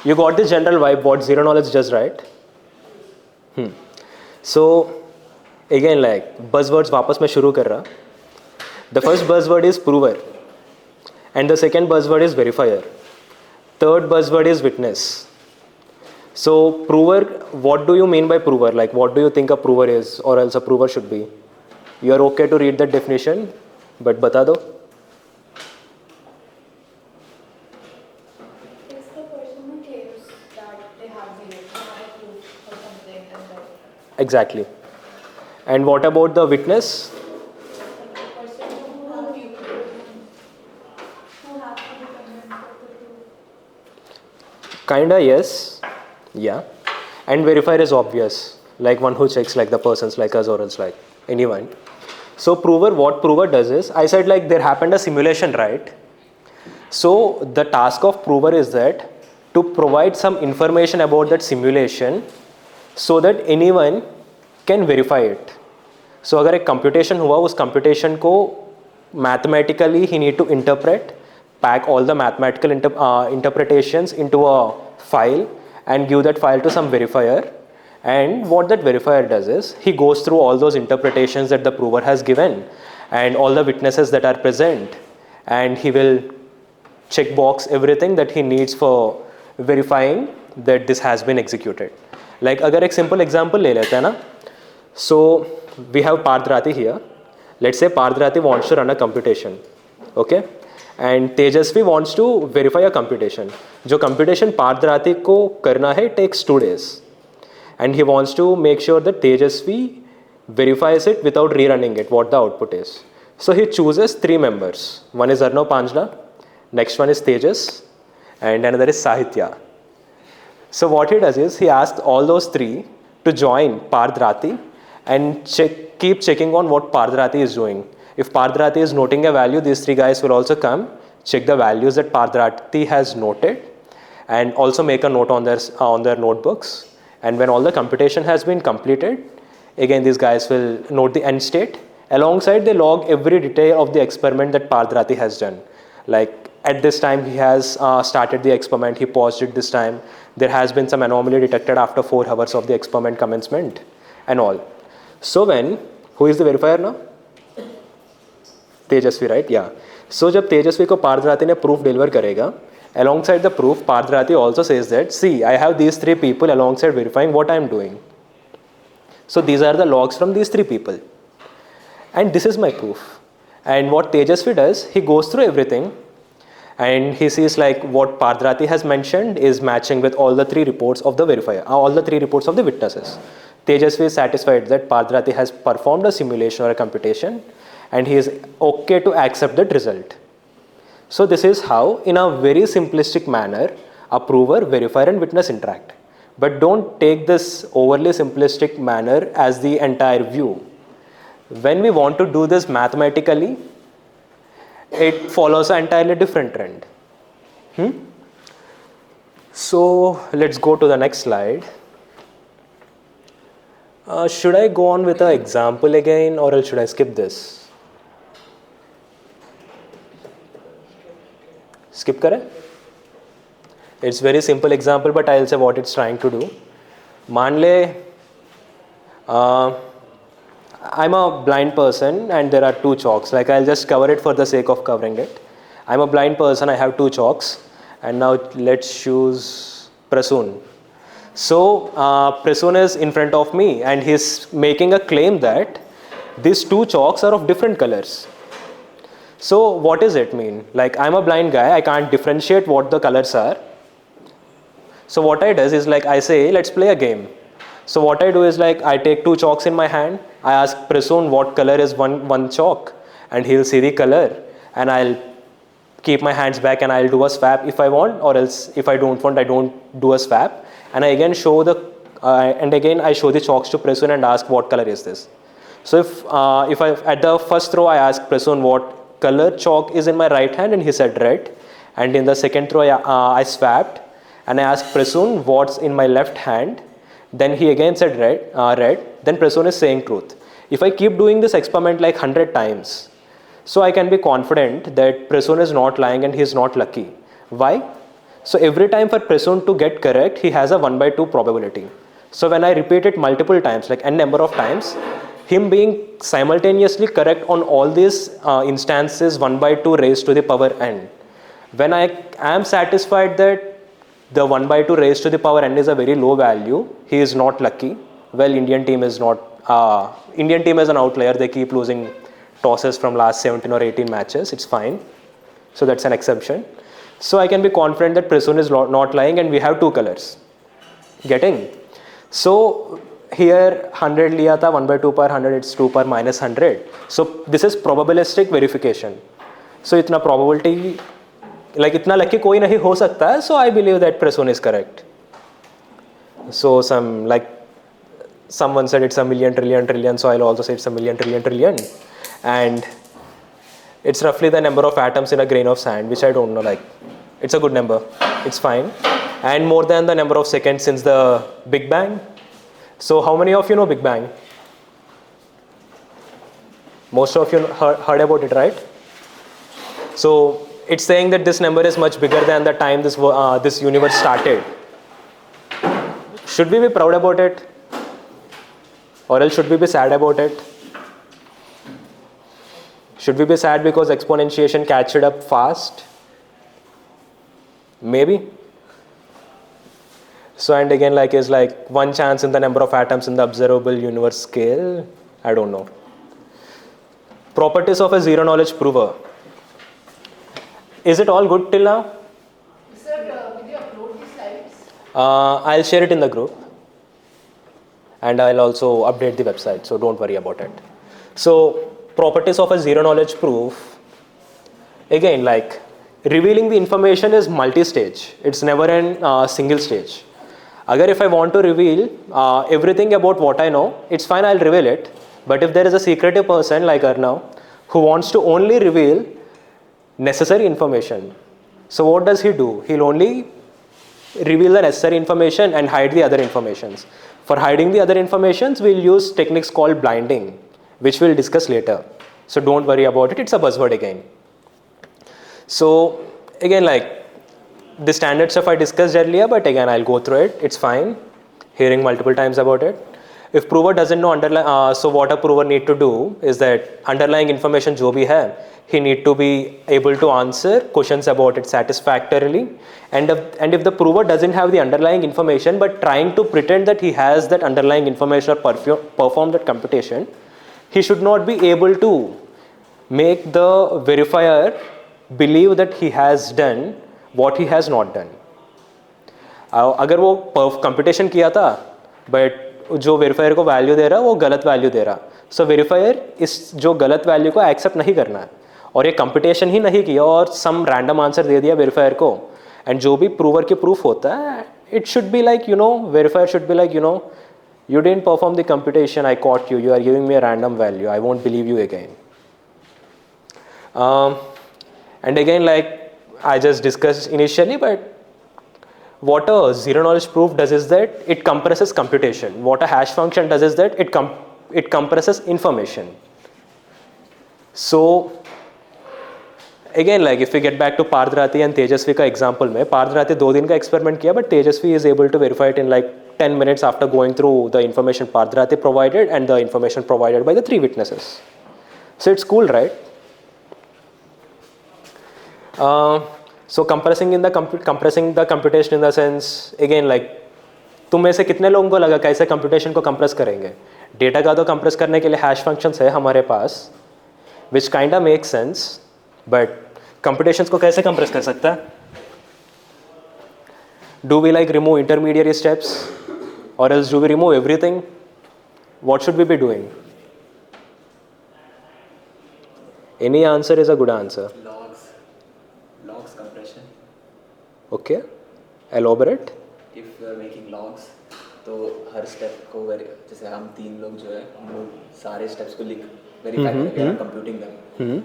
You got the general vibe what zero knowledge does, right? So again, like buzzwords वापस मैं शुरू कर रहा. The first buzzword is prover, and the second buzzword is verifier. Third buzzword is witness. So prover, what do you mean by prover? Like what do you think a prover is, or else a prover should be? You are okay to read that definition, but बता दो. It's the person who claims that they have proof or something and that. Exactly. And what about the witness? The person who have to be dependent for the proof. Kinda yes. Yeah. And verifier is obvious, like one who checks like the persons like us or else like anyone. So prover, what prover does is, I said like there happened a simulation, right? So the task of prover is that to provide some information about that simulation so that anyone can verify it. So अगर एक computation हुआ, उस computation को mathematically he need to interpret, pack all the mathematical interpretations into a file and give that file to some verifier. And what that verifier does is he goes through all those interpretations that the prover has given and all the witnesses that are present, and he will check box everything that he needs for verifying that this has been executed. Like अगर एक simple example ले लेते हैं ना, so we have Parth here. Let's say Parth wants to run a computation, okay? And Tejasvi wants to verify a computation. जो computation Parth को करना है takes 2 days, and he wants to make sure that Tejasvi verifies it without rerunning it, what the output is. So he chooses 3 members. One is Arnav Panjla, next one is Tejas, and another is Sahitya. So what he does is he asks all those 3 to join Parth and keep checking on what Parth is doing. If Parth is noting a value, these 3 guys will also come, check the values that Parth has noted, and also make a note on their notebooks. And when all the computation has been completed, again these guys will note the end state. Alongside, they log every detail of the experiment that Parth has done. Like at this time he has started the experiment, he paused it this time, there has been some anomaly detected after 4 hours of the experiment commencement and all. So when, who is the verifier now? Tejasvi, right? Yeah. So जब तेजस्वी को पार्थराती ने proof deliver करेगा, alongside the proof, Parth also says that, see, I have these 3 people alongside verifying what I am doing. So these are the logs from these 3 people. And this is my proof. And what Tejasvi does, he goes through everything and he sees like what Parth has mentioned is matching with all the 3 reports of the verifier, all the 3 reports of the witnesses. Tejasvi is satisfied that Parth has performed a simulation or a computation, and he is okay to accept that result. So this is how, in a very simplistic manner, a prover, verifier and witness interact. But don't take this overly simplistic manner as the entire view. When we want to do this mathematically, it follows an entirely different trend. So let's go to the next slide. Should I go on with an example again, or else should I skip this? Skip kare? It's very simple example, but I'll say what it's trying to do. मान ले, I'm a blind person and there are 2 chalks. Like I'll just cover it for the sake of covering it. I'm a blind person, I have 2 chalks, and now let's choose Prasoon. So Prasoon is in front of me and he's making a claim that these 2 chalks are of different colors. So what does it mean? Like I'm a blind guy, I can't differentiate what the colors are. So what I do is like I say, let's play a game. So what I do is like I take 2 chalks in my hand, I ask Prasoon what color is one chalk, and he'll see the color, and I'll keep my hands back and I'll do a swap if I want, or else if I don't want, I don't do a swap. And I again show I show the chalks to Prasoon and ask what color is this. So if I at the first row I ask Prasoon what color chalk is in my right hand, and he said red. And in the second row I swapped and I asked Prasoon what's in my left hand. Then he again said red. Then Prasoon is saying truth. If I keep doing this experiment like 100 times, so I can be confident that Prasoon is not lying and he is not lucky. Why? So every time for Presun to get correct, he has a 1/2 probability. So when I repeat it multiple times, like n number of times, him being simultaneously correct on all these instances 1/2 raised to the power n. When I am satisfied that the 1/2 raised to the power n is a very low value, he is not lucky. Well, Indian team is not, Indian team is an outlier. They keep losing tosses from last 17 or 18 matches. It's fine. So that's an exception. So I can be confident that Presun is not lying, and we have two colors. Getting? So here 100 liya tha, 1/2 per 100, it's 2 per minus 100. So this is probabilistic verification. So itna probability, like itna lucky koi nahi ho sakta hai, so I believe that Presun is correct. So someone said it's a million trillion trillion, so I'll also say it's a million trillion trillion. And it's roughly the number of atoms in a grain of sand, which I don't know, like, it's a good number, it's fine. And more than the number of seconds since the Big Bang. So how many of you know Big Bang? Most of you heard about it, right? So it's saying that this number is much bigger than the time this universe started. Should we be proud about it? Or else should we be sad about it? Should we be sad because exponentiation catched up fast? Maybe. So and again, like, is like one chance in the number of atoms in the observable universe scale? I don't know. Properties of a zero knowledge prover. Is it all good till now? Sir, will you upload the slides? I'll share it in the group. And I'll also update the website, so don't worry about it. So properties of a zero knowledge proof, again, like, revealing the information is multi-stage. It's never in single stage. Agar if I want to reveal everything about what I know, it's fine, I'll reveal it. But if there is a secretive person like Arnav who wants to only reveal necessary information, so what does he do? He'll only reveal the necessary information and hide the other informations. For hiding the other informations, we'll use techniques called blinding, which we'll discuss later. So don't worry about it, it's a buzzword again. So again, like, the standard stuff I discussed earlier, but again, I'll go through it, it's fine. Hearing multiple times about it. If prover doesn't know so what a prover need to do is that underlying information jo bhi hai, he need to be able to answer questions about it satisfactorily. And if the prover doesn't have the underlying information but trying to pretend that he has that underlying information or perform that computation, he should not be able to make the verifier believe that he has done what he has not done. अगर वो computation किया था but जो verifier को value दे रहा वो गलत value दे रहा, सो वेरीफायर इस जो गलत वैल्यू को एक्सेप्ट नहीं करना है, और ये कंप्यूटेशन ही नहीं किया और सम रैंडम आंसर दे दिया वेरीफायर को, एंड जो भी प्रूवर के प्रूफ होता है, it should be like, you know, verifier should be like, you know, you didn't perform the computation, I caught you, you are giving me a random value, I won't believe you again. And again, like I just discussed initially, but what a zero knowledge proof does is that it compresses computation. What a hash function does is that it compresses information. So again, like if we get back to Pardharati and Tejasvi का example में, Pardharati 2 दिन का experiment किया, but Tejasvi is able to verify it in like 10 minutes after going through the information Pardharati provided and the information provided by the 3 witnesses. So it's cool, right? So compressing the computation in the sense, again, like तुम में से कितने लोगों को लगा कैसे computation को compress करेंगे? डेटा का तो कंप्रेस करने के लिए हैश फंक्शंस है हमारे पास, which kind of makes sense, but computations को कैसे कंप्रेस कर सकता है? Do we like remove intermediary steps, or else do we remove everything? What should we be doing? Any answer is a good answer. Logs compression. Okay, elaborate. If you are making logs, तो हर step को जैसे हम 3 लोग जो है हम लोग सारे स्टेप्स को verify करेंगे, we are computing them.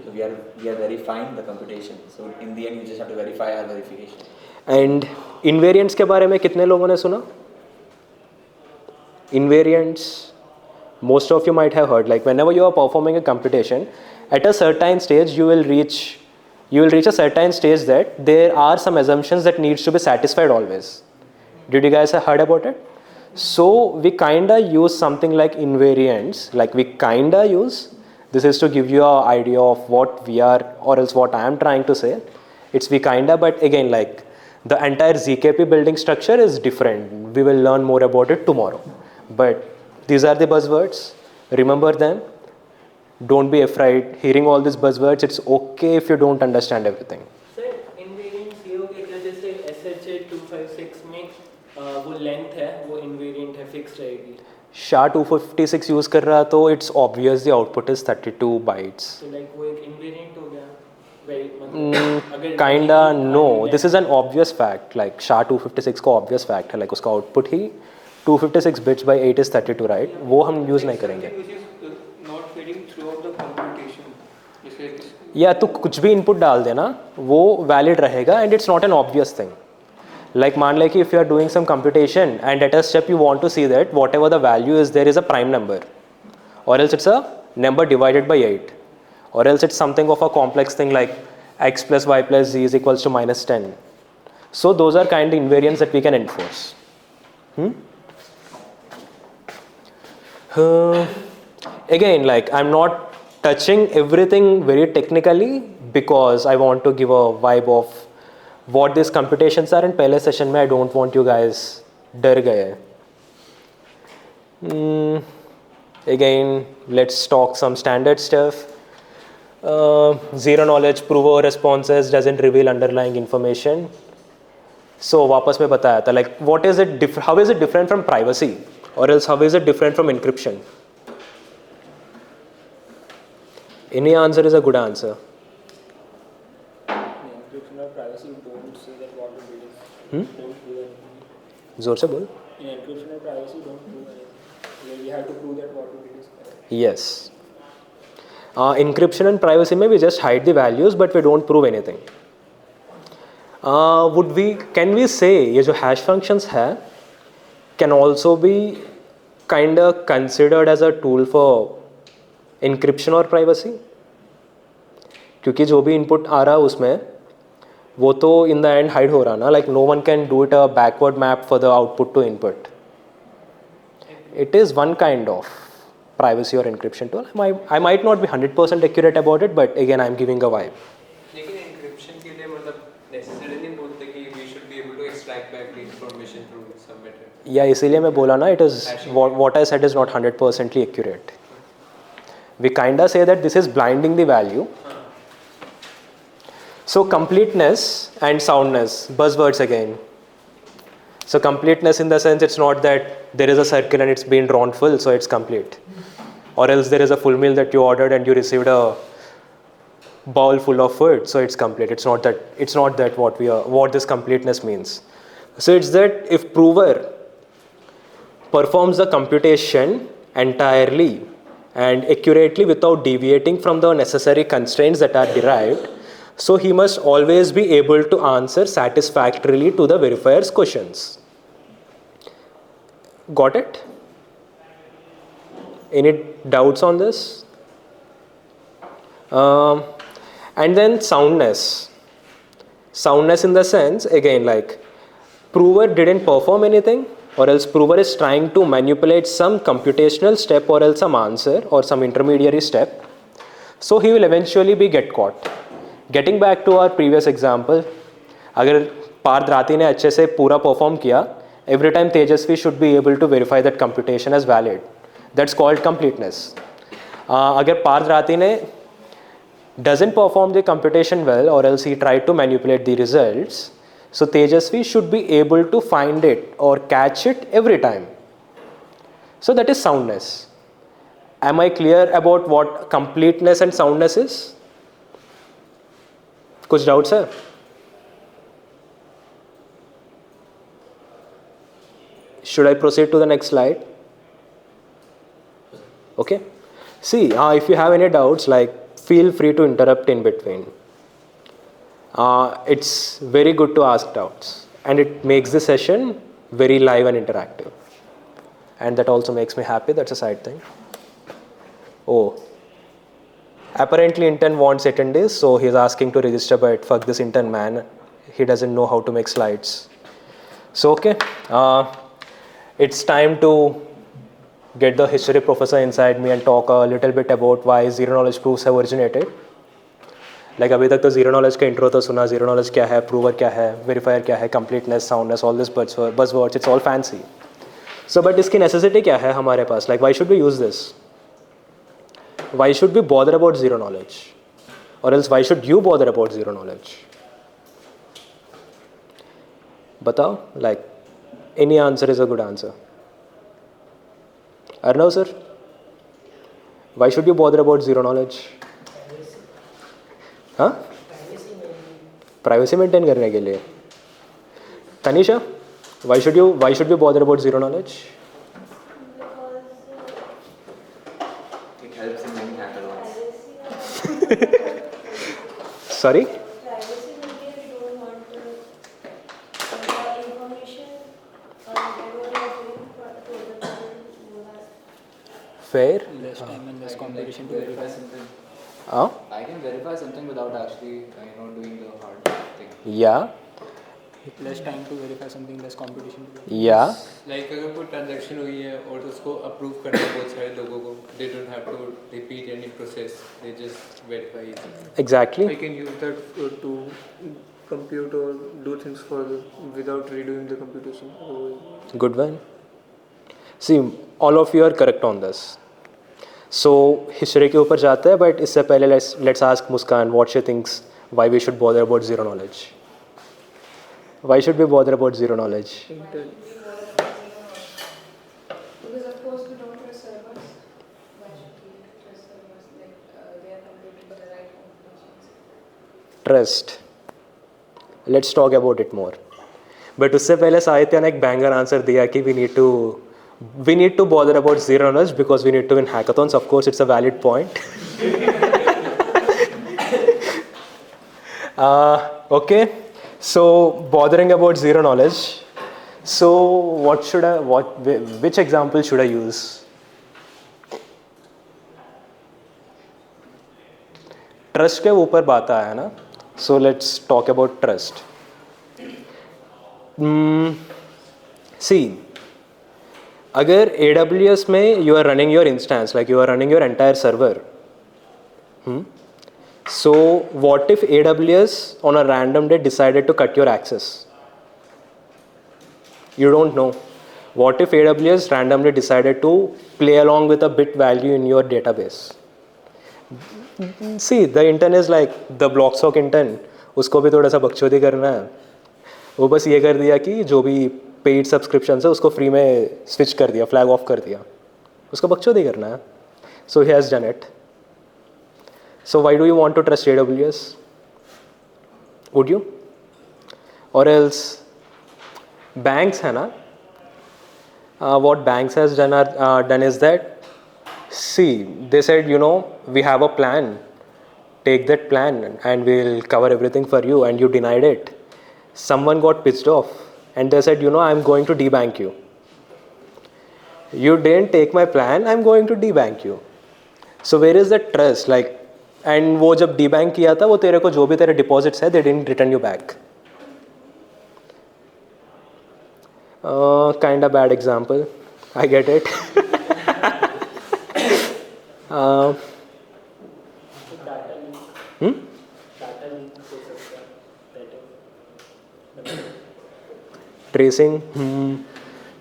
So we are verifying the computation. So in the end you just have to verify our verification. And invariants के बारे में कितने लोगों ने सुना? Invariants, most of you might have heard, like whenever you are performing a computation, at a certain stage you will reach you will reach a certain stage that there are some assumptions that needs to be satisfied always. Did you guys have heard about it? So we kinda use something like invariants, like we kinda use, this is to give you an idea of what we are, or else what I am trying to say. It's we kinda, but again, like the entire ZKP building structure is different. We will learn more about it tomorrow. But these are the buzzwords. Remember them. Don't be afraid. Hearing all these buzzwords, it's okay if you don't understand everything. Sir invariant CO के क्या जैसे SHA 256 में वो length है वो invariant है fix रहेगी. SHA-256 use कर रहा तो it's obvious the output is 32 bytes. तो लाइक वो एक इनवेरिएंट हो गया. वेरी मतलब अगर Kinda no. This is an obvious fact. Like SHA-256 का obvious fact है. Like उसका output he 256 bits by 8 is 32, right? वो हम यूज नहीं करेंगे. not fading throughout the computation. जैसे या तो कुछ भी इनपुट डाल देना वो वैलिड रहेगा and it's not an obvious thing. Like मान ले कि if you are doing some computation and at a step you want to see that whatever the value is there is a prime number और else it's a number divided by 8 or else it's something of a complex thing like x plus y plus z is equals to minus 10. So those are kind of invariants that we can enforce. Again, like I'm not touching everything very technically because I want to give a vibe of what these computations are. In पहले session में I don't want you guys डर गए. Again, let's talk some standard stuff. Zero knowledge prover responses doesn't reveal underlying information. So वापस में बताया था like what is it how is it different from privacy or else how is it different from encryption? Any answer is a good answer. encryption or privacy don't say that what it is. Don't prove anything. जोर से बोल. In encryption or privacy don't prove anything. You have to prove that what it is correct. Yes. Encryption and privacy में we just hide the values but we don't prove anything. Can we say ये जो hash functions है can also be kind of considered as a tool for encryption or privacy? क्योंकि जो भी input आ रहा है उसमें वो तो in the end hide हो रहा ना, like no one can do it a backward map for the output to input. It is one kind of privacy or encryption tool. I might not be 100% accurate about it, but again, I'm giving a vibe. लेकिन encryption के लिए मतलब necessarily नहीं बोलते कि we should be able to extract back the information through some method. Yeah, इसीलिए मैं बोला ना, it is what I said is not 100% accurate. We kinda say that this is blinding the value. So completeness and soundness, buzzwords again. So completeness in the sense it's not that there is a circle and it's been drawn full, so it's complete. Or else there is a full meal that you ordered and you received a bowl full of food, so it's complete. It's not that what this completeness means. So it's that if prover performs the computation entirely and accurately without deviating from the necessary constraints that are derived, so he must always be able to answer satisfactorily to the verifier's questions. Got it? Any doubts on this? And then soundness. Soundness in the sense, again, like prover didn't perform anything, or else prover is trying to manipulate some computational step or else some answer or some intermediary step. So he will eventually be get caught. Getting back to our previous example, अगर पार्थ राती ने अच्छे से पूरा perform किया, every time Tejasvi should be able to verify that computation as valid. That's called completeness. अगर पार्थ राती ने doesn't perform the computation well or else he tried to manipulate the results, so Tejasvi should be able to find it or catch it every time. So that is soundness. Am I clear about what completeness and soundness is? कुछ doubts है? Should I proceed to the next slide? Okay. See, if you have any doubts, like feel free to interrupt in between. It's very good to ask doubts, and it makes the session very live and interactive. And that also makes me happy. That's a side thing. Oh, Apparently intern wants attendees, so he's asking to register, but fuck this intern man, he doesn't know how to make slides. So okay, it's time to get the history professor inside me and talk a little bit about why zero knowledge proofs have originated. Like अभी तक तो zero knowledge का intro तो सुना, zero knowledge क्या है, prover क्या है, verifier क्या है, completeness, soundness, all this buzzwords, it's all fancy. So but इसकी necessity क्या है हमारे पास? Like why should we use this? Why should we bother about zero knowledge? Or else why should you bother about zero knowledge? बताओ, like any answer is a good answer. Arnav sir, why should you bother about zero knowledge? हाँ? Privacy maintain करने के लिए. Tanisha, why should we bother about zero knowledge? It helps in many hackathons. Sorry? Privacy will be if you don't want to information whatever you are doing for the people. Fair? Less time and less competition to Verify verify. something. Huh? I can verify something without actually, doing the hard thing. Yeah. Less time to verify something, less competition to verify. Yeah. Like अगर कोई transaction हुई है और उसको approve करना है बहुत सारे लोगों को, they don't have to repeat any process, they just verify it. Exactly. I can use that to compute or do things further without redoing the computation. Good one. See, all of you are correct on this. So history के ऊपर जाते हैं, but इससे पहले let's ask Muskan what she thinks why we should bother about zero knowledge. Why should we bother about zero knowledge? Because of course we don't trust servers. Why should we trust servers? Like they are computing the right computations. Trust. Let's talk about it more. But उससे पहले साहित्य ने एक banger answer दिया कि we need to bother about zero knowledge because we need to win hackathons. Of course, it's a valid point. Okay, so bothering about zero knowledge. So which example should I use? Trust के ऊपर बात आया ना? So let's talk about trust. See, अगर AWS में you are running your instance, like you are running your entire server. So what if AWS on a random day decided to cut your access? You don't know. What if AWS randomly decided to play along with a bit value in your database? See, the intern is like the Blockstock intern. उसको भी थोड़ा सा बकचोदी करना है. वो बस ये कर दिया कि जो भी पेड सब्सक्रिप्शन है उसको फ्री में स्विच कर दिया, फ्लैग ऑफ कर दिया. उसको बकचोदी करना है. So he has done it. So why do you want to trust AWS? Would you? Or else banks है ना? What banks has done is that, see, they said, we have a plan. Take that plan and we'll cover everything for you, and you denied it. Someone got pissed off and they said, I'm going to debank you. You didn't take my plan, I'm going to debank you. So where is the trust? Like, and वो जब debank किया था वो तेरे को जो भी तेरे deposits है, they didn't return you back. Kind of bad example. I get it. Tracing.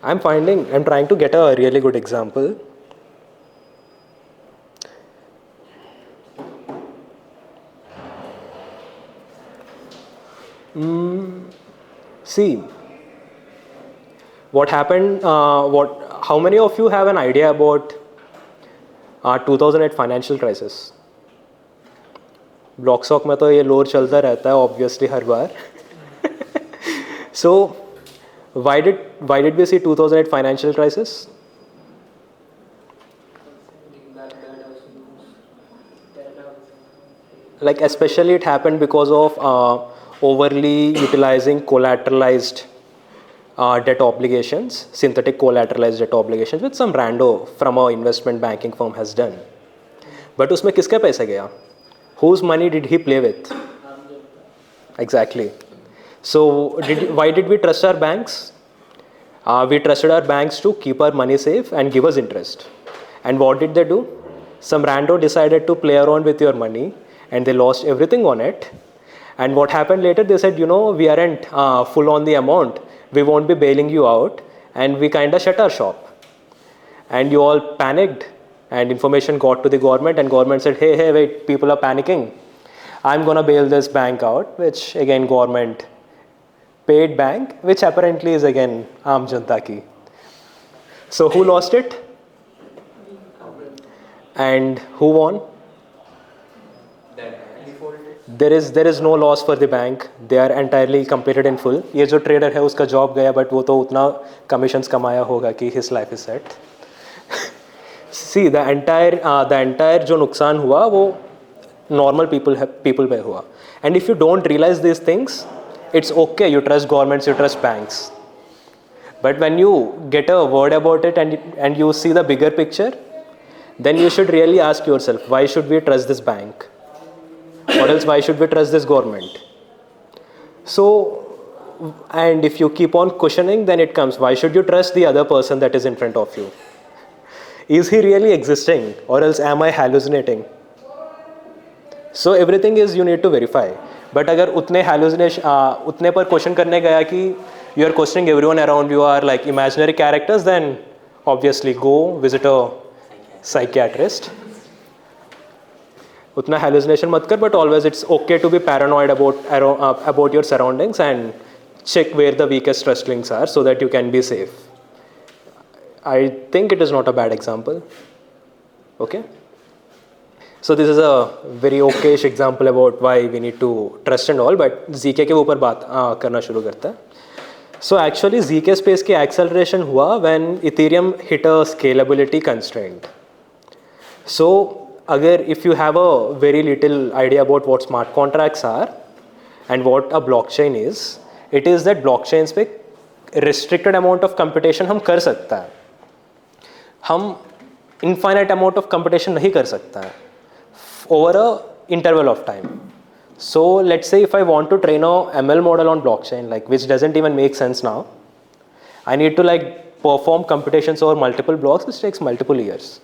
I'm trying to get a really good example. See, what happened, how many of you have an idea about 2008 financial crisis? Blockstock में तो ये लोर चलता रहता है obviously her bar. So why did we see 2008 financial crisis? Like especially it happened because of overly utilizing collateralized debt obligations, synthetic collateralized debt obligations, which some rando from a investment banking firm has done. But उसमें किसके पैसे गया? whose money did he play with? Exactly. So why did we trust our banks? We trusted our banks to keep our money safe and give us interest. And what did they do? Some rando decided to play around with your money and they lost everything on it. And what happened later, they said, we aren't full on the amount. We won't be bailing you out. And we kind of shut our shop. And you all panicked. And information got to the government and government said, hey, wait, people are panicking. I'm going to bail this bank out, which again government paid bank, which apparently is again Aam Janta ki. So who lost it? And who won? There is no loss for the bank. They are entirely completed in full. ये जो trader है उसका job गया, but वो तो उतना commissions कमाया होगा कि his life is set. See, the entire जो नुकसान हुआ वो normal people पे हुआ. And if you don't realize these things, it's okay. You trust governments, you trust banks. But when you get a word about it and you see the bigger picture, then you should really ask yourself, why should we trust this bank? Or else why should we trust this government? So, and if you keep on questioning, then it comes, why should you trust the other person that is in front of you? Is he really existing? Or else am I hallucinating? So everything is you need to verify. But अगर उतने पर question करने गया कि you are questioning everyone around you are like imaginary characters, then obviously go visit a psychiatrist. उतना hallucination मत कर, but always it's okay to be paranoid about your surroundings and check where the weakest trust links are so that you can be safe. I think it is not a bad example. Okay? So this is a very okay-ish example about why we need to trust and all, but ZK के ऊपर बात करना शुरू करता है. So actually ZK space की acceleration हुआ when Ethereum hit a scalability constraint. So if you have a very little idea about what smart contracts are and what a blockchain is, it is that blockchains पे restricted amount of computation हम कर सकता है. हम infinite amount of computation नहीं कर सकता है over a interval of time. So let's say if I want to train a ML model on blockchain, like which doesn't even make sense now, I need to like perform computations over multiple blocks, which takes multiple years.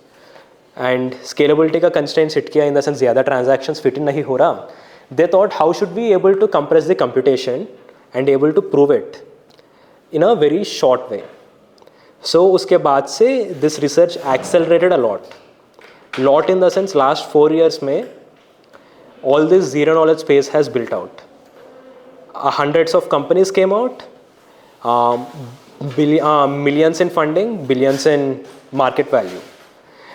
And scalability का constraints hit किया in the sense ज़्यादा transactions fit in नहीं हो रहा. They thought how should we able to compress the computation and able to prove it in a very short way. So उसके बाद से this research accelerated a lot. Lot in the sense last 4 years में all this zero knowledge space has built out. Hundreds of companies came out, millions in funding, billions in market value.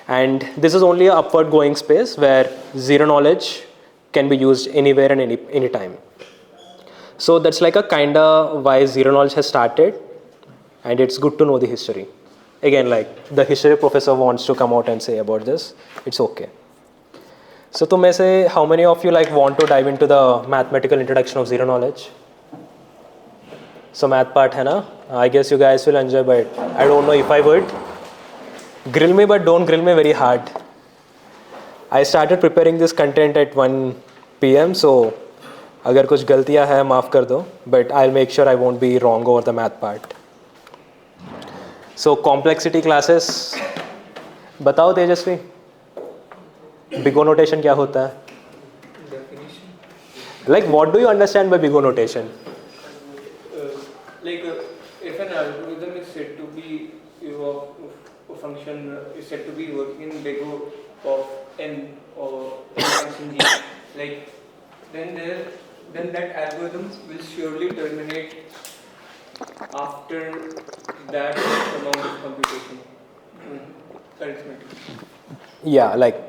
And this is only an upward going space where zero knowledge can be used anywhere and any time. So that's like a kinda why zero knowledge has started, and it's good to know the history. Again, like the history professor wants to come out and say about this, it's okay. So तुम में से how many of you like want to dive into the mathematical introduction of zero knowledge? So math part है ना? I guess you guys will enjoy, but I don't know if I would. Grill me, but don't grill me very hard. I started preparing this content at 1 PM, so अगर कुछ गलतियाँ हैं माफ़ कर दो, but I'll make sure I won't be wrong over the math part. So complexity classes, बताओ तेजस्वी, Big O notation क्या होता है? Definition. Like what do you understand by Big O notation? If an algorithm is said to be a function is said to be working in Big O of n or n function g, like then that algorithm will surely terminate after that amount of computation. Arithmetic. Yeah, like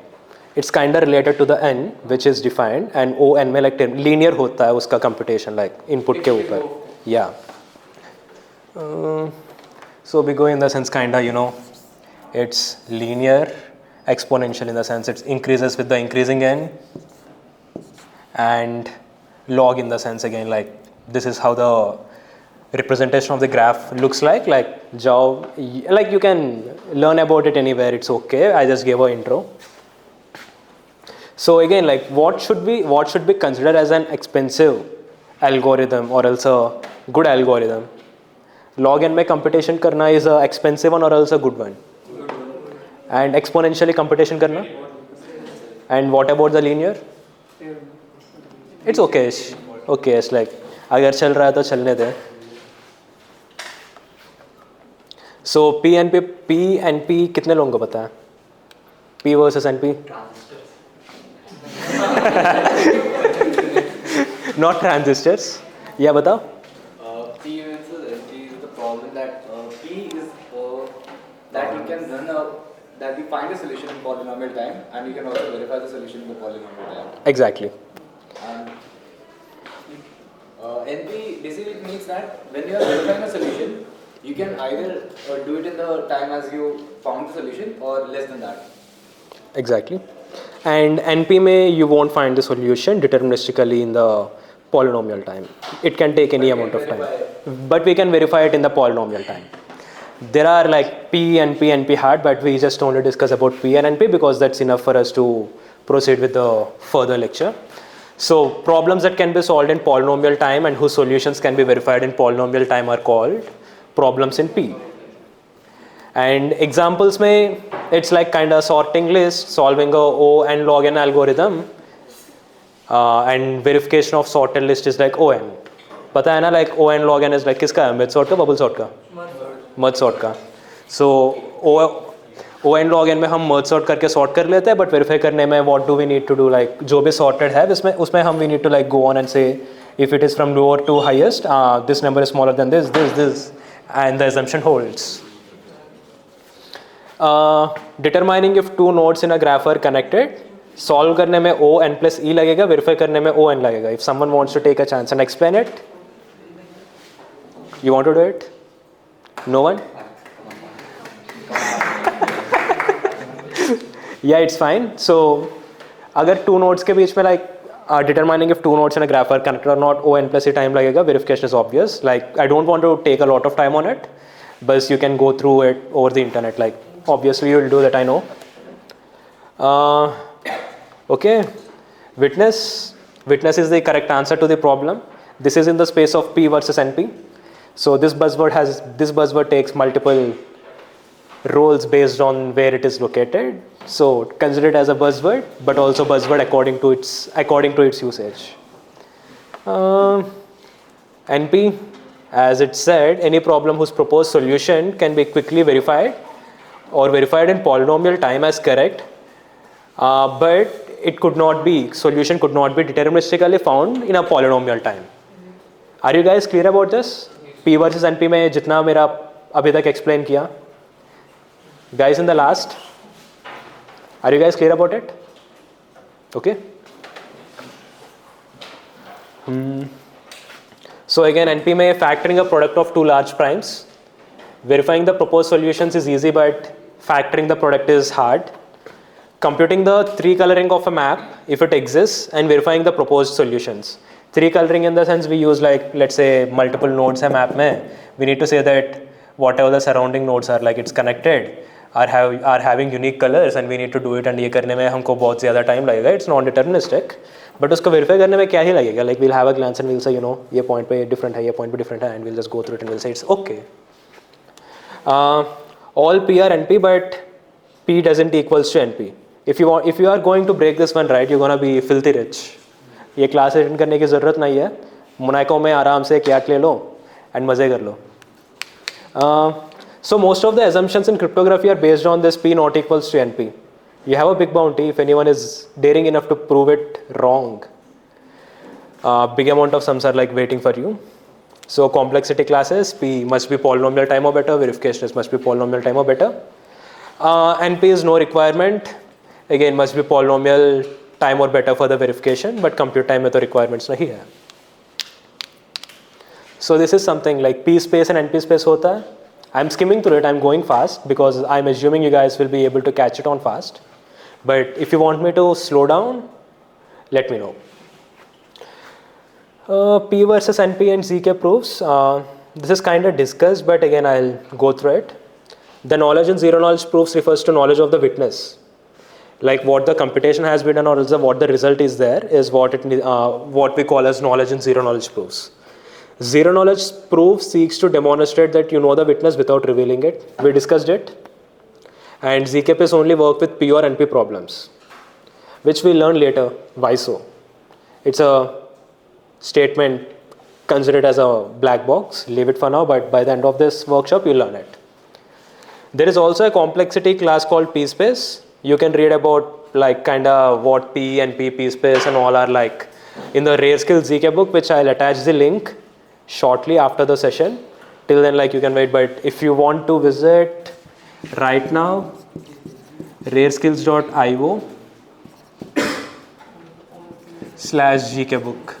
it's kind of related to the n which is defined, and O n में like linear होता है उसका computation like input के ऊपर. Yeah. So Big O in the sense kind of it's linear exponential in the sense it increases with the increasing n, and log in the sense again like this is how the representation of the graph looks like you can learn about it anywhere, it's okay, I just gave an intro. So again, like what should be considered as an expensive algorithm or else a good algorithm? Log n में computation करना is a expensive one or else a good one? And exponentially computation करना? And what about the linear? It's okay. Okay, it's like अगर चल रहा है तो चलने दे. So P and P कितने लोगों को पता है? P versus NP? Not transistors. Yeah, बताओ. P versus NP is the problem that P is that you can that you find a solution in polynomial time, and you can also verify the solution in the polynomial time. Exactly. And NP basically means that when you are verifying a solution, you can either do it in the time as you found the solution or less than that. Exactly. And NP में you won't find the solution deterministically in the polynomial time. It can take any amount of time. But we can verify it in the polynomial time. There are like P and P hard, but we just only discuss about P and NP because that's enough for us to proceed with the further lecture. So problems that can be solved in polynomial time and whose solutions can be verified in polynomial time are called problems in P. And examples में it's like kind of sorting list, solving a O and log n algorithm, and verification of sorted list is like ON. पता है ना, like O and log n is like किसका है, mid sort का bubble sort का? Merge sort का. सो O N log N में हम मर्ज सॉर्ट करके सॉर्ट कर लेते हैं, बट वेरीफाई करने में what do we need to do, like जो भी सॉर्टेड है उसमें हम we need to like go on and say if it is from lower to highest this number is smaller than this and the assumption holds. Determining if two nodes in a graph are connected, solve करने में O n plus E लगेगा, verify करने में O n लगेगा. If someone wants to take a chance and explain it, you want to do it? No one? Yeah, it's fine. So अगर two nodes के बीच में like determining if two nodes in a graph are connected or not, O n plus E time लगेगा. Verification is obvious. Like I don't want to take a lot of time on it, but you can go through it over the internet. Like obviously you will do that, I know. Okay, witness is the correct answer to the problem. This is in the space of P versus NP. So this buzzword takes multiple roles based on where it is located. So consider it as a buzzword, but also buzzword according to its usage. NP, as it said, any problem whose proposed solution can be quickly verified or verified in polynomial time as correct, but solution could not be deterministically found in a polynomial time. Are you guys clear about this? P versus NP में जितना मेरा अभी तक explain किया, guys in the last, are you guys clear about it? Okay. So again, NP में factoring a product of two large primes, verifying the proposed solutions is easy, but factoring the product is hard. Computing the three coloring of a map if it exists and verifying the proposed solutions. Three coloring in the sense we use like let's say multiple nodes है map में, we need to say that whatever the surrounding nodes are like it's connected are having unique colors and we need to do it, and ये करने में हमको बहुत ज़्यादा time लगेगा. It's non deterministic, but उसको verify करने में क्या ही लगेगा, like we'll have a glance and we'll say ये point पे different है, ये point पे different है, and we'll just go through it and we'll say it's okay. All P are NP, but P doesn't equals to NP. If you are going to break this one right, you're gonna be filthy rich. ये class attend करने की ज़रूरत नहीं है, Monaco में आराम से क्या ले लो एंड मज़े कर लो. So most of the assumptions in cryptography are based on this P not equals to NP. You have a big bounty if anyone is daring enough to prove it wrong. Big amount of sums are like waiting for you. So complexity classes, P must be polynomial time or better, verification must be polynomial time or better. NP is no requirement, again must be polynomial time or better for the verification, but compute time में तो requirements नहीं है. So this is something like P space and NP space होता है. I'm skimming through it, I'm going fast because I'm assuming you guys will be able to catch it on fast. But if you want me to slow down, let me know. P versus NP and ZK proofs. This is kind of discussed, but again I'll go through it. The knowledge and zero knowledge proofs refers to knowledge of the witness. like what the computation has been done or else what the result is there is what we call as knowledge and zero knowledge proofs. Zero knowledge proof seeks to demonstrate that you know the witness without revealing it. We discussed it. And ZKPs only work with P or NP problems, which we'll learn later. Why so? It's a statement, consider it as a black box, leave it for now, but by the end of this workshop, you'll learn it. There is also a complexity class called P-space. You can read about like kind of what P and P-space and all are like in the Rare Skills ZK book, which I'll attach the link shortly after the session. Till then, like you can wait, but if you want to visit right now, rareskills.io/GKbook.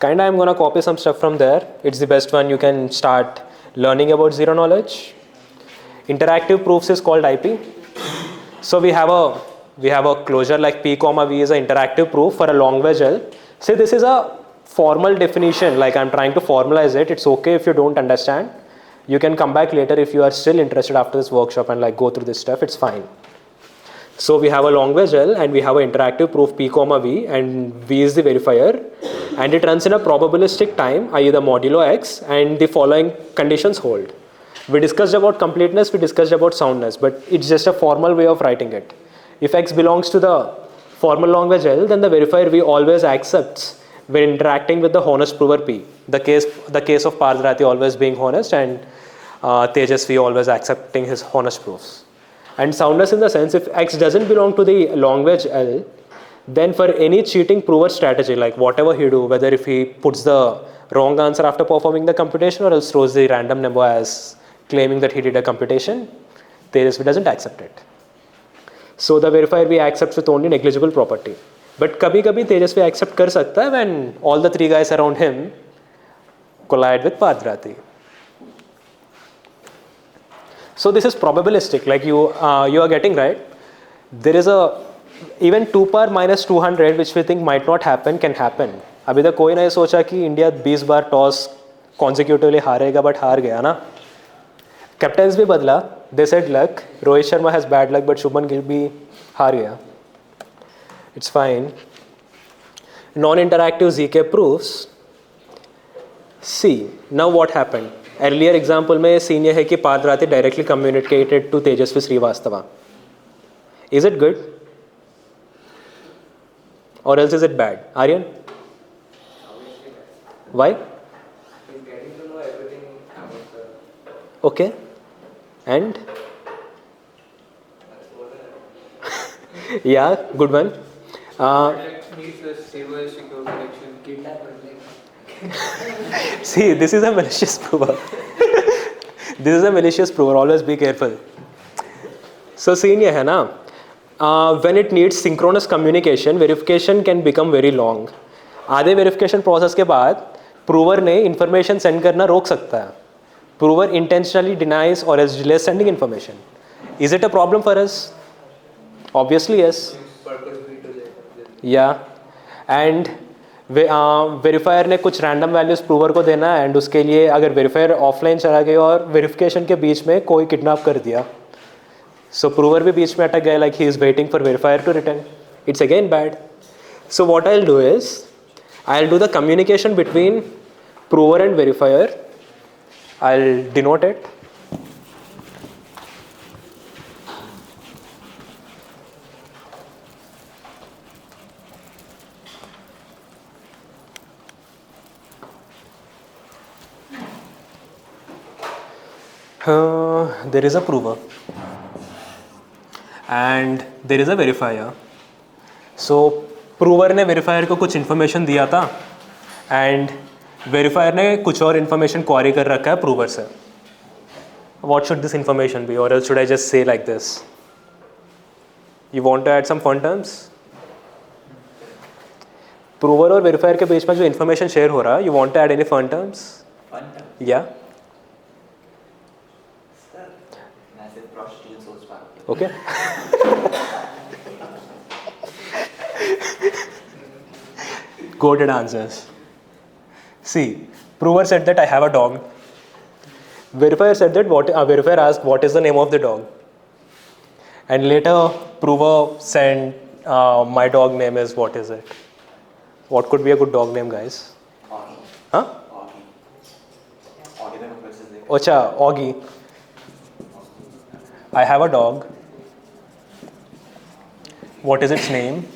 Kinda I'm gonna copy some stuff from there. It's the best one. You can start learning about zero knowledge. Interactive proofs is called IP. So we have a closure like P comma V is an interactive proof for a long wedge L. See, this is a formal definition, like I'm trying to formalize it. It's okay if you don't understand. You can come back later if you are still interested after this workshop and like go through this stuff, it's fine. So we have a long wedge L and we have an interactive proof P comma V, and V is the verifier, and it runs in a probabilistic time, i.e. the modulo X, and the following conditions hold. We discussed about completeness, we discussed about soundness, but it's just a formal way of writing it. If X belongs to the formal long wedge L, then the verifier V always accepts when interacting with the honest prover P. The case of Partharathi always being honest and Tejasvi always accepting his honest proofs. And soundness in the sense, if X doesn't belong to the long wedge L, then for any cheating prover strategy, like whatever he do, whether if he puts the wrong answer after performing the computation or else throws the random number as claiming that he did a computation, Tejasvi doesn't accept it. So the verifier V accepts with only negligible property. But kabhi-kabhi Tejasvi accept kar sakta hai when all the three guys around him collide with Partharathi. So this is probabilistic, like you are getting right. There is even 2 power minus 200 which we think might not happen can happen. अभी तक कोई नहीं सोचा कि India 20 बार toss consecutively हारेगा, but हार गया ना. Captains भी बदला. They said luck. Rohit Sharma has bad luck, but Shubman Gill भी हार गया. It's fine. Non-interactive ZK proofs. See, now what happened? Earlier example में scene ये है कि Partharathi directly communicated to Tejasvi Srivastava. Is it good? Or else is it bad? Aryan? Why? He's getting to know everything about the. Okay. And? Yeah, good one. Needs a stable, secure connection. See, this is a malicious prover. This is a malicious prover. Always be careful. So, scene ये है ना, when it needs synchronous communication, verification can become very long. आधे verification process के बाद prover ने information send करना रोक सकता है. Prover intentionally denies or else delays sending information. Is it a problem for us? Obviously yes. Yeah. And verifier ने कुछ रैंडम वैल्यूज प्रूवर को देना है, एंड उसके लिए अगर वेरीफायर ऑफलाइन चला गया और वेरिफिकेशन के बीच में कोई किडनैप कर दिया, सो प्रूवर भी बीच में अटक गया, like he is waiting for verifier to return. It's again bad. So what I will do is I will do the communication between prover and verifier. I will denote it. There is a prover and there is a verifier. So prover ने verifier को कुछ information दिया था and verifier ने कुछ और information query कर रखा है prover से. What should this information be, or else should I just say like this? You want to add some fun terms? Prover और verifier के बीच में जो information share हो रहा है, you want to add any fun terms? Fun term? Yeah. Okay. Quoted answers. See, prover said that I have a dog. Verifier said that verifier asked what is the name of the dog. And later, prover sent my dog name is, what is it? What could be a good dog name, guys? Augie. Huh? Augie. Augie the versus the Ocha, Augie. I have a dog. What is its name?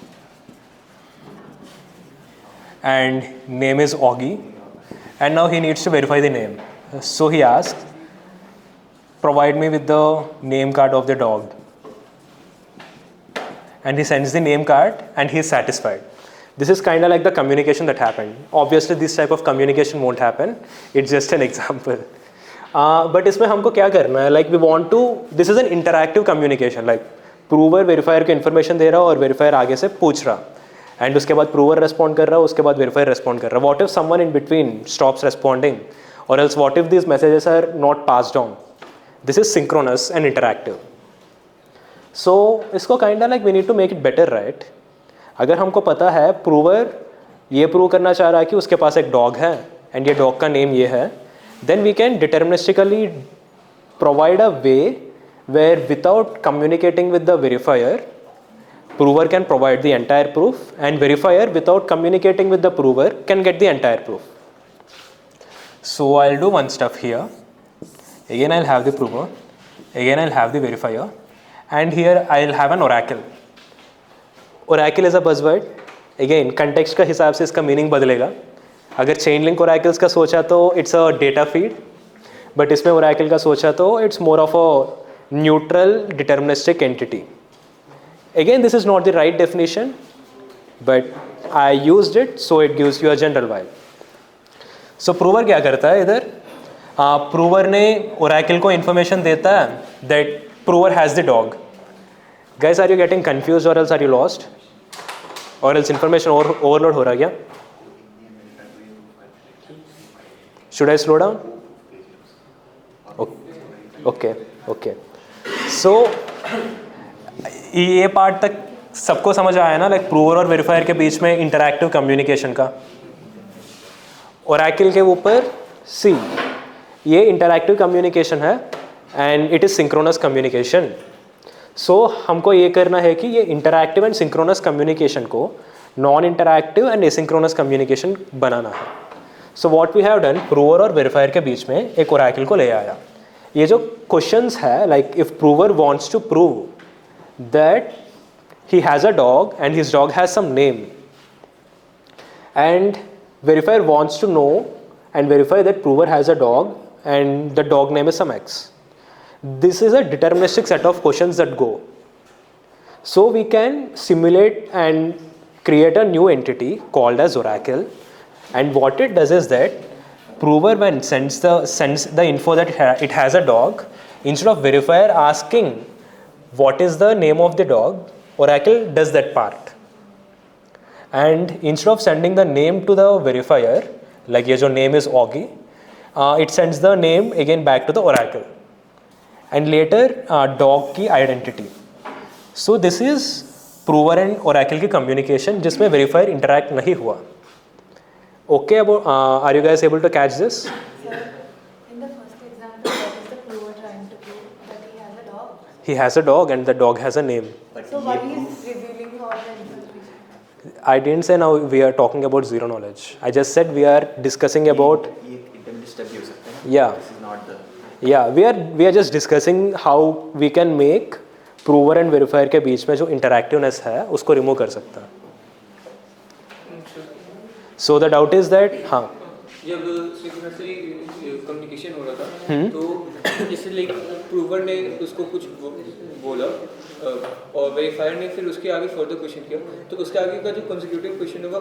And name is Augie. And now he needs to verify the name. So he asks, provide me with the name card of the dog. And he sends the name card and he is satisfied. This is kind of like the communication that happened. Obviously, this type of communication won't happen. It's just an example. But इसमें हमको क्या करना है? Like we want to, this is an interactive communication. Like prover verifier को information दे रहा और verifier आगे से पूछ रहा. And उसके बाद prover respond कर रहा, उसके बाद verifier respond कर रहा. What if someone in between stops responding? Or else what if these messages are not passed on? This is synchronous and interactive. So इसको kind of like we need to make it better, right? अगर हमको पता है prover ये prove करना चाह रहा है कि उसके पास एक dog है and ये dog का name ये है, then we can deterministically provide a way where without communicating with the verifier, prover can provide the entire proof and verifier without communicating with the prover can get the entire proof. So I'll do one stuff here. Again I'll have the prover. Again I'll have the verifier. And here I'll have an oracle. Oracle is a buzzword. Again context का हिसाब से इसका meaning बदलेगा. अगर chain link oracles का सोचा तो it's a data feed. But इसमें oracle का सोचा तो it's more of a neutral deterministic entity. Again this is not the right definition, but I used it so it gives you a general vibe. So prover क्या करता है इधर? Prover ने oracle को information देता है that prover has the dog. Guys, are you getting confused or else are you lost? Or else information overload हो रहा क्या? Should I slow down? Okay. So ये पार्ट तक सबको समझ आया ना, लाइक प्रूवर और वेरीफायर के बीच में इंटरैक्टिव कम्युनिकेशन का. ओरेकल के ऊपर सी ये इंटरैक्टिव कम्युनिकेशन है and it is synchronous communication. So हमको ये करना है कि ये इंटरैक्टिव एंड सिंक्रोनस कम्युनिकेशन को non interactive and asynchronous communication बनाना है. So what we have done, prover और वेरीफायर के बीच में एक ओरेकल को ले आया. ये जो क्वेश्चंस है, like if prover wants to prove that he has a dog and his dog has some name, and verifier wants to know and verify that prover has a dog and the dog name is some X. This is a deterministic set of questions that go. So we can simulate and create a new entity called as oracle, and what it does is that prover when sends the info that it has a dog, instead of verifier asking what is the name of the dog, oracle does that part. And instead of sending the name to the verifier, like ये जो name is Augie, it sends the name again back to the oracle and later dog की identity. So this is prover and oracle की communication जिसमें verifier interact नहीं हुआ. Okay, are you guys able to catch this? Sir, in the first example, what is the prover trying to prove? That he has a dog. He has a dog and the dog has a name. But So ये why proof is revealing all the information? I didn't say now we are talking about zero knowledge. I just said we are discussing about, ये deterministic भी हो सकता है ना? yeah. This is not the Yeah, we are just discussing how we can make prover and verifier के बीच में जो interactiveness है उसको remove कर सकता है. So the doubt is that हाँ जब सिंक्रोनसली कम्युनिकेशन हो रहा था तो जैसे लाइक प्रूवर ने उसको कुछ बोला और वेरीफायर ने फिर उसके आगे फर्दर क्वेश्चन किया, तो उसके आगे का जो कंसेक्यूटिव क्वेश्चन होगा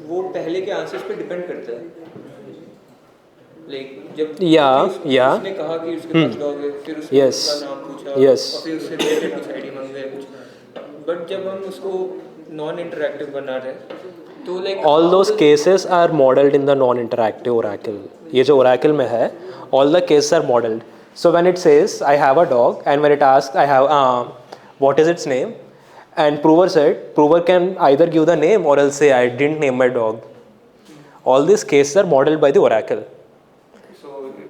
वो पहले के आंसर्स पे डिपेंड करता है. लाइक जब उसने कहा कि उसके पास डॉग है, फिर उसने उसका नाम पूछा और फिर उससे रिलेटेड कुछ आईडी मांग रहे कुछ. बट जब हम उसको नॉन इंटरैक्टिव बना रहे हैं तो like all those cases are modeled in the non-interactive oracle. ये जो oracle में है, all the cases are modeled. So when it says I have a dog and when it asks I have what is its name, and prover can either give the name or else say I didn't name my dog. All these cases are modeled by the oracle.